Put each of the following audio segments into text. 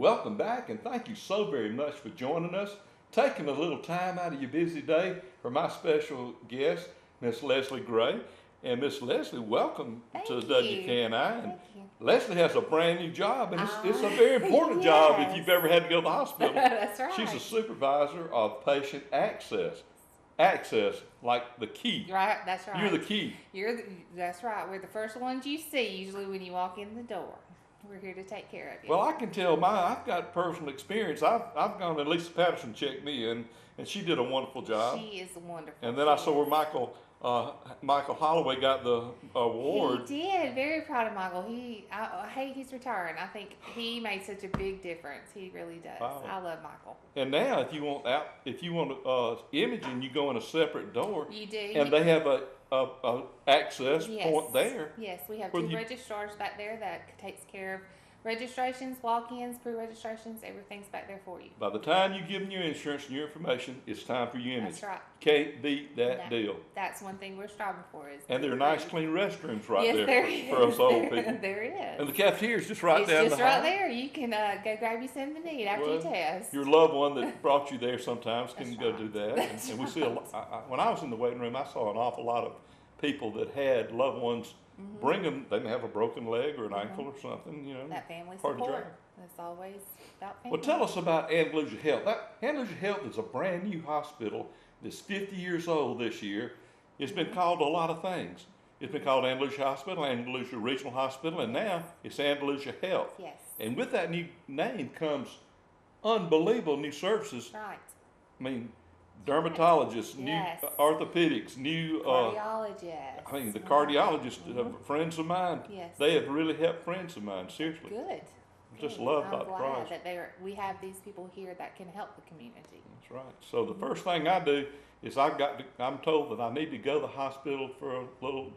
Welcome back, and thank you so very much for joining us, taking a little time out of your busy day for my special guest, Miss Leslie Gray. And Miss Leslie, welcome to Thank you. WKNI. And Thank you. Leslie has a brand new job, and it's a very important job if you've Yes. ever had to go to the hospital. That's She's a right. supervisor of patient access. Access, like the key. Right, that's right. You're the key. That's right. We're the first ones you see usually when you walk in the door. We're here to take care of you. Well, I can tell I've got personal experience. I've gone and Lisa Patterson checked me in, and she did a wonderful job. She is wonderful. And then I She saw where is. Michael Holloway got the award. He did. Very proud of Michael. I hate he's retiring. I think he made such a big difference. He really does. Wow. I love Michael. And now, if you want imaging, you go in a separate door, You do. and they have a access Yes. point there. Yes, we have Where two you- registrars back there that takes care of registrations, walk-ins, pre-registrations. Everything's back there for you. By the time you give them your insurance and your information, it's time for your image. That's right. Can't beat that No. deal. That's one thing we're striving for is. And there are nice, clean restrooms right Yes, there there is. for us old people. There is. And the cafeteria's just right it's down just the right hall. there. You can go grab you something to eat after Well, you test. Your loved one that brought you there sometimes can That's go right. do that. That's And we see when I was in the waiting room, I saw an awful lot of people that had loved ones bring them. They may have a broken leg or an ankle or something, That family hard to support. drive. That's always about family. Well, tell us about Andalusia Health. Andalusia Health is a brand new hospital that's 50 years old this year. It's been called a lot of things. It's been called Andalusia Hospital, Andalusia Regional Hospital, and now it's Andalusia Health. Yes. And with that new name comes unbelievable new services. Right. I mean, dermatologists, Yes. new orthopedics, new. Cardiologist. I mean, the cardiologists, friends of mine. Yes. They have really helped friends of mine. Seriously, Good. just Good. love I'm that glad price. that we have these people here that can help the community. That's right. So the first thing I do is I'm told that I need to go to the hospital for a little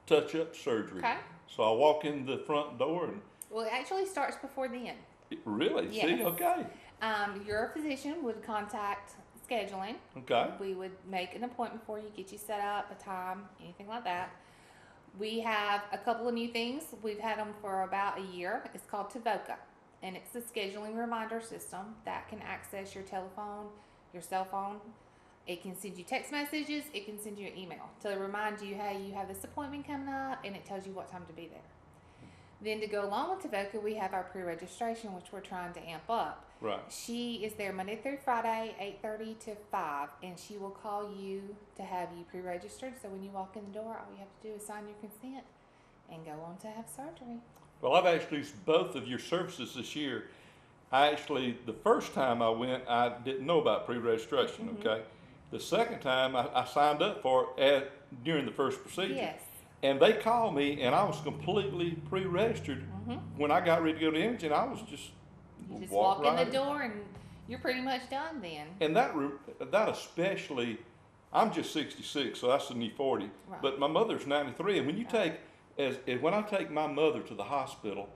touch-up surgery. Okay. So I walk in the front door and Well, it actually starts before then. really Yes. see. Okay. Your physician would contact scheduling. Okay. We would make an appointment for you, get you set up, a time, anything like that. We have a couple of new things. We've had them for about a year. It's called TAVOCA, and it's a scheduling reminder system that can access your telephone, your cell phone. It can send you text messages. It can send you an email to remind you, hey, you have this appointment coming up, and it tells you what time to be there. Then to go along with TAVOCA, we have our pre-registration, which we're trying to amp up. Right. She is there Monday through Friday, 8:30 to 5, and she will call you to have you pre-registered. So when you walk in the door, all you have to do is sign your consent and go on to have surgery. Well, I've actually used both of your services this year. The first time I went, I didn't know about pre-registration. Okay. The second time I signed up for it during the first procedure. Yes. And they called me, and I was completely pre-registered. When I got ready to go to imaging, I was just You just walk walk in right the door and you're pretty much done then. And that especially, I'm just 66, so that's the new 40. Right. But my mother's 93, and when you when I take my mother to the hospital,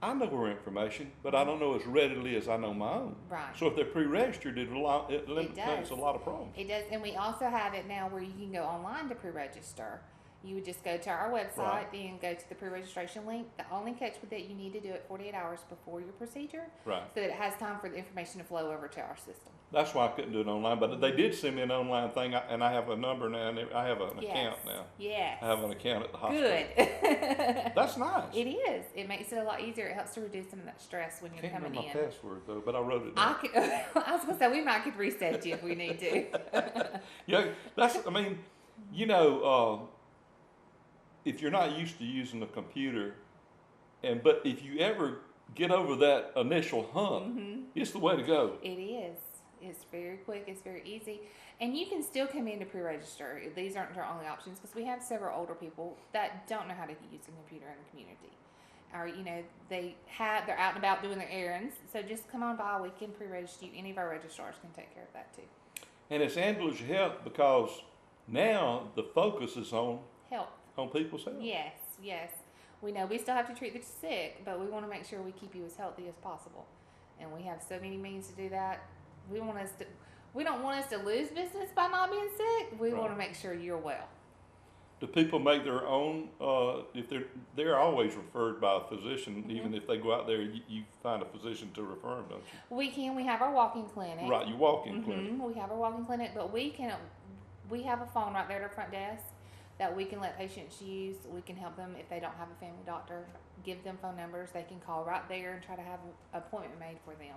I know her information, but I don't know as readily as I know my own. Right. So if they're pre-registered, it eliminates a lot of problems. It does, and we also have it now where you can go online to pre-register. You would just go to our website Right. and go to the pre-registration link. The only catch with it, you need to do it 48 hours before your procedure, Right. so that it has time for the information to flow over to our system. That's why I couldn't do it online, but they did send me an online thing, and I have a number now, and I have an account now. Yes. I have an account at the hospital. Good. That's nice. It is. It makes it a lot easier. It helps to reduce some of that stress when I you're can't coming remember my in. password though, but I wrote it I down. could, I was gonna say we might could reset you if we need to. Yeah, if you're not used to using a computer, but if you ever get over that initial hump, it's the way to go. It is. It's very quick. It's very easy, and you can still come in to pre-register. These aren't our only options because we have several older people that don't know how to use a computer in the community, or they're out and about doing their errands. So just come on by. We can pre-register you. Any of our registrars can take care of that too. And it's Andalusia Health because now the focus is on Help. people's health. Yes, yes. We know we still have to treat the sick, but we want to make sure we keep you as healthy as possible. And we have so many means to do that. We don't want us to lose business by not being sick. We Right. want to make sure you're well. Do people make their own, if they're always referred by a physician, Mm-hmm. even if they go out there, you find a physician to refer them, don't you? We have our walk-in clinic. Right, you walk in clinic. We have our walk-in clinic, but we have a phone right there at the front desk that we can let patients use. We can help them if they don't have a family doctor. Give them phone numbers. They can call right there and try to have an appointment made for them.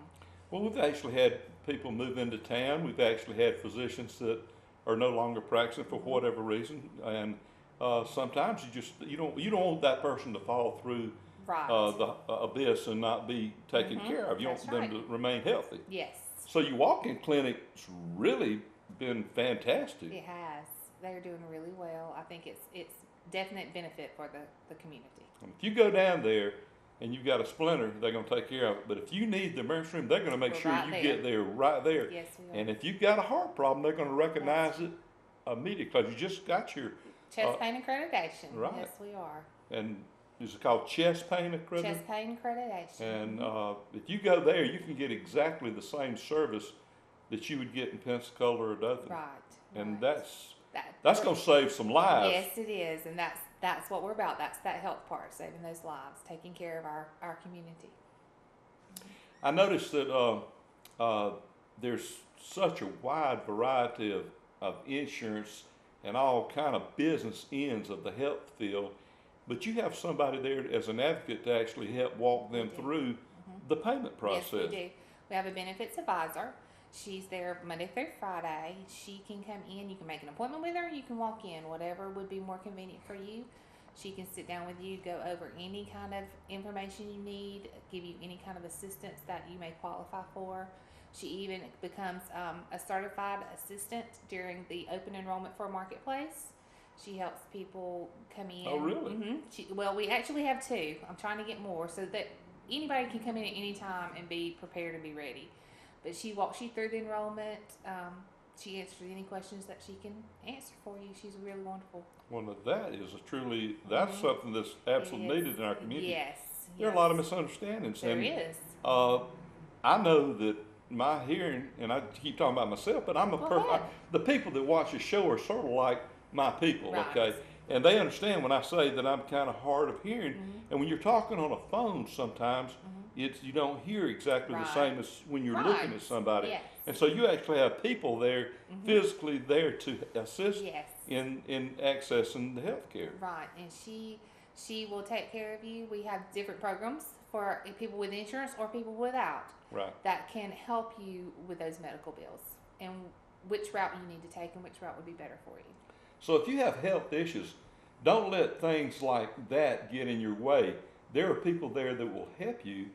Well, we've actually had people move into town. We've actually had physicians that are no longer practicing for whatever reason, and sometimes you don't want that person to fall through Right. the abyss and not be taken care of. You That's want them to remain healthy. Yes. So your walk-in clinic's really been fantastic. It has. They're doing really well. I think it's definite benefit for the community. If you go down there and you've got a splinter, they're going to take care of it. But if you need the emergency room, they're going to make We're sure right you there. get there right there. Yes, we are. And if you've got a heart problem, they're going to recognize it immediately because you just got your Chest pain accreditation. right. Yes, we are. and is it called chest pain accreditation? Chest pain accreditation. And if you go there, you can get exactly the same service that you would get in Pensacola or Dothan. Right. And right. that's going to save some lives. Yes, it is, and that's what we're about. That's that health part, saving those lives, taking care of our community. I noticed that there's such a wide variety of insurance and all kind of business ends of the health field, but you have somebody there as an advocate to actually help walk them through the payment process. Yes, we do. We have a benefits advisor. She's there Monday through Friday. She can come in. You can make an appointment with her. You can walk in, whatever would be more convenient for you. She can sit down with you, go over any kind of information you need, give you any kind of assistance that you may qualify for. She even becomes a certified assistant during the open enrollment for Marketplace. She helps people come in. Oh, really? Well, we actually have two. I'm trying to get more so that anybody can come in at any time and be prepared and be ready. But she walks you through the enrollment. She answers any questions that she can answer for you. She's really wonderful. Well, now that is that's something that's absolutely needed in our community. Yes. There are a lot of misunderstandings. There and, is. I know that my hearing, and I keep talking about myself, but I'm a Go ahead. the people that watch the show are sort of like my people, Right. okay? And they understand when I say that I'm kind of hard of hearing. And when you're talking on a phone sometimes, you don't hear exactly the Right. same as when you're looking at somebody. Yes. And so you actually have people there, physically there to assist Yes. in accessing the health care. Right, and she will take care of you. We have different programs for people with insurance or people without Right. that can help you with those medical bills and which route you need to take and which route would be better for you. So if you have health issues, don't let things like that get in your way. There are people there that will help you,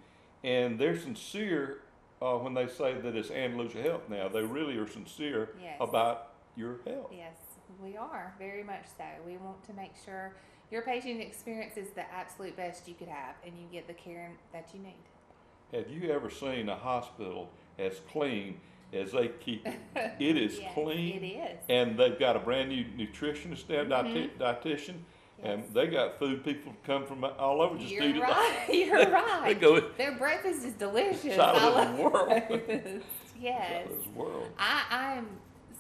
and they're sincere when they say that it's Andalusia Health now. They really are sincere Yes. about your health. Yes, we are, very much so. We want to make sure your patient experience is the absolute best you could have and you get the care that you need. Have you ever seen a hospital as clean as they keep it? It is Yes, clean. it is. And they've got a brand new nutritionist there, dietitian, and Yes. they got food people come from all over just You're eat it. right. You're right. They go Their breakfast is delicious. out I of love this world. it. Yes. Out of this world. I am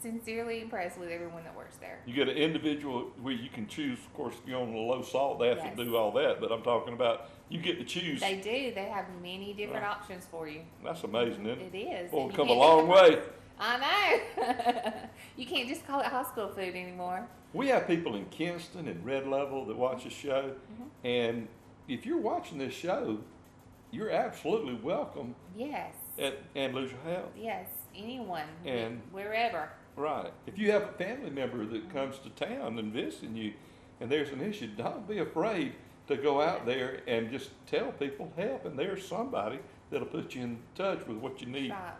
sincerely impressed with everyone that works there. You get an individual where you can choose. Of course, if you're on the low salt, they have Yes. to do all that. But I'm talking about you get to choose. They do. They have many different Right. options for you. That's amazing, isn't it? It is. Well, and we've you come a can't long just- way. I know. You can't just call it hospital food anymore. We have people in Kinston and Red Level that watch the show, and if you're watching this show, you're absolutely welcome Yes. at Andalusia Health. Yes. Anyone. And- wherever. Right. If you have a family member that comes to town and visiting you, and there's an issue, don't be afraid to go out there and just tell people help, and there's somebody that'll put you in touch with what you need. Right.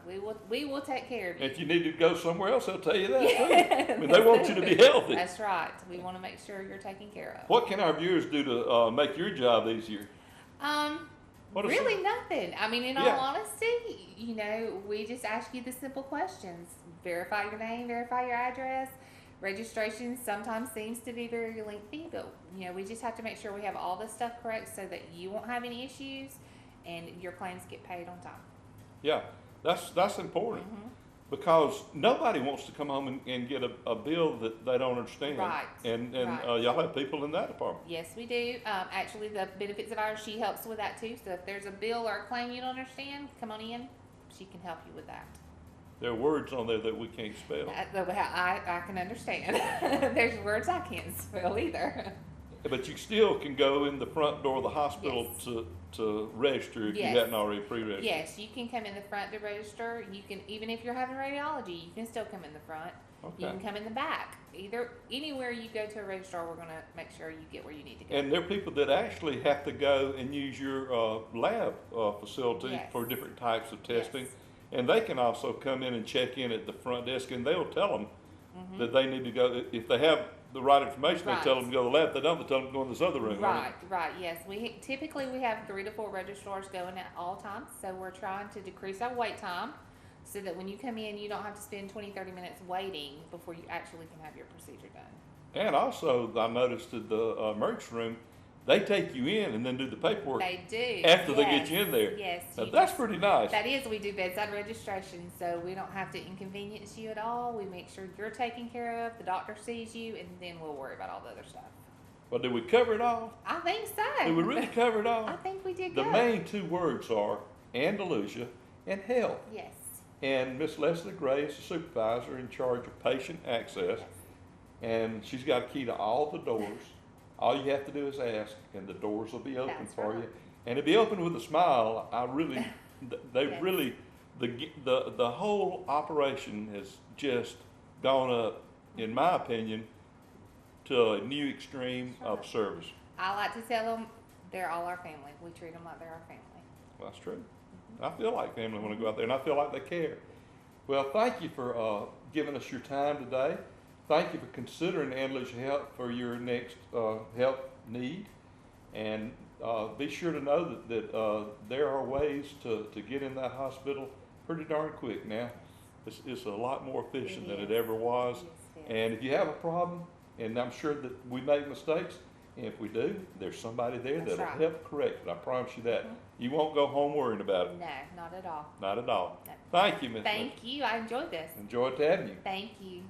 We will take care of you. If you need to go somewhere else, they'll tell you that Yeah, too. I mean, they want you to be healthy. That's right. We want to make sure you're taken care of. What can our viewers do to make your job easier? What are Really nothing. I mean, in Yeah. all honesty, we just ask you the simple questions. Verify your name, verify your address. Registration sometimes seems to be very lengthy, but we just have to make sure we have all this stuff correct so that you won't have any issues and your claims get paid on time. Yeah, that's important. because nobody wants to come home and get a bill that they don't understand. Right, And right. y'all have people in that department. Yes, we do. Actually, the benefits advisor, she helps with that too. So if there's a bill or a claim you don't understand, come on in. She can help you with that. There are words on there that we can't spell. I can understand. There's words I can't spell either. But you still can go in the front door of the hospital Yes. to register if Yes. you hadn't already pre-registered. Yes, you can come in the front to register. You can, even if you're having radiology, you can still come in the front. You Okay. can come in the back. Anywhere you go to a registrar, we're gonna make sure you get where you need to go. And there are people that actually have to go and use your lab facility Yes. for different types of testing. Yes. And they can also come in and check in at the front desk, and they'll tell them that they need to go. If they have the right information, they tell Right. them to go to the lab. If they don't, they tell them to go in this other room. Right, right, yes. We have 3 to 4 registrars going at all times, so we're trying to decrease our wait time so that when you come in, you don't have to spend 20, 30 minutes waiting before you actually can have your procedure done. And also, I noticed at the emergency room, they take you in and then do the paperwork They do. after they yes, get you in there. Yes. Now, you that's just- pretty nice. That is, we do bedside registration, so we don't have to inconvenience you at all. We make sure you're taken care of, the doctor sees you, and then we'll worry about all the other stuff. Well, did we cover it all? I think so. Did we really cover it all? I think we did The good. main 2 words are Andalusia and health. Yes. And Miss Leslie Gray is the supervisor in charge of patient access, Yes. and she's got a key to all the doors. All you have to do is ask, and the doors will be open That's for right. you. And it'll be open with a smile. They Yes. really, the whole operation has just gone up, in my opinion, to a new extreme of service. I like to tell them they're all our family. We treat them like they're our family. Well, that's true. I feel like family when I go out there, and I feel like they care. Well, thank you for giving us your time today. Thank you for considering Andalusia Health for your next health need. And be sure to know that there are ways to get in that hospital pretty darn quick now. It's a lot more efficient than it ever was. Yes, And if you have a problem, and I'm sure that we make mistakes, and if we do, there's somebody there That's that'll right. help correct it. I promise you that. You won't go home worrying about it. No, not at all. Not at all. No. Thank you, Miss. Thank you. I enjoyed this. Enjoyed having you. Thank you.